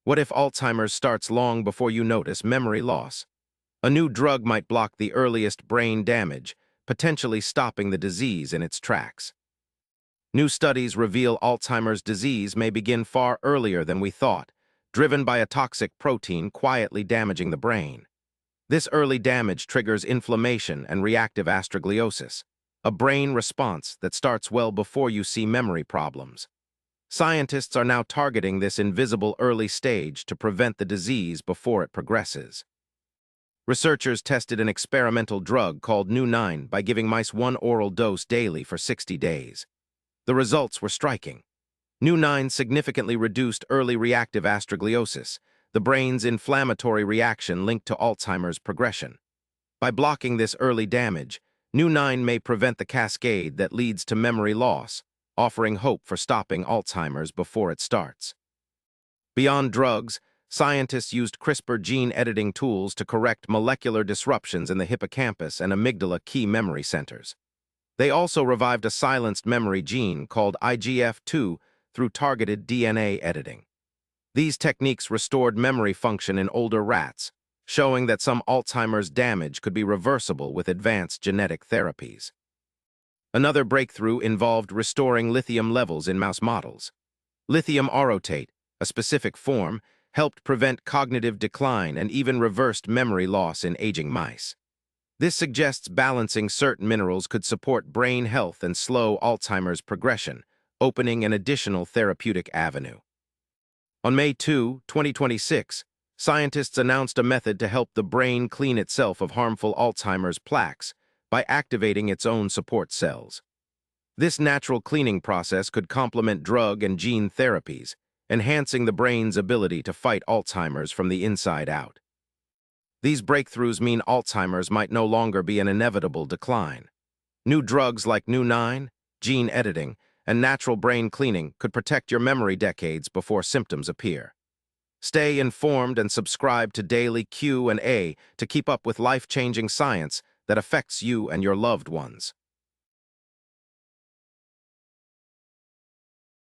What if Alzheimer's starts long before you notice memory loss? A new drug might block the earliest brain damage, potentially stopping the disease in its tracks. New studies reveal Alzheimer's disease may begin far earlier than we thought, driven by a toxic protein quietly damaging the brain. This early damage triggers inflammation and reactive astrogliosis, a brain response that starts well before you see memory problems. Scientists are now targeting this invisible early stage to prevent the disease before it progresses. Researchers tested an experimental drug called Nu9 by giving mice one oral dose daily for 60 days. The results were striking. Nu9 significantly reduced early reactive astrogliosis, the brain's inflammatory reaction linked to Alzheimer's progression. By blocking this early damage, Nu9 may prevent the cascade that leads to memory loss, offering hope for stopping Alzheimer's before it starts. Beyond drugs, scientists used CRISPR gene editing tools to correct molecular disruptions in the hippocampus and amygdala key memory centers. They also revived a silenced memory gene called IGF-2 through targeted DNA editing. These techniques restored memory function in older rats, showing that some Alzheimer's damage could be reversible with advanced genetic therapies. Another breakthrough involved restoring lithium levels in mouse models. Lithium orotate, a specific form, helped prevent cognitive decline and even reversed memory loss in aging mice. This suggests balancing certain minerals could support brain health and slow Alzheimer's progression, opening an additional therapeutic avenue. On May 2, 2026, scientists announced a method to help the brain clean itself of harmful Alzheimer's plaques by activating its own support cells. This natural cleaning process could complement drug and gene therapies, enhancing the brain's ability to fight Alzheimer's from the inside out. These breakthroughs mean Alzheimer's might no longer be an inevitable decline. New drugs like Nu9, gene editing, and natural brain cleaning could protect your memory decades before symptoms appear. Stay informed and subscribe to Daily Q&A to keep up with life-changing science that affects you and your loved ones.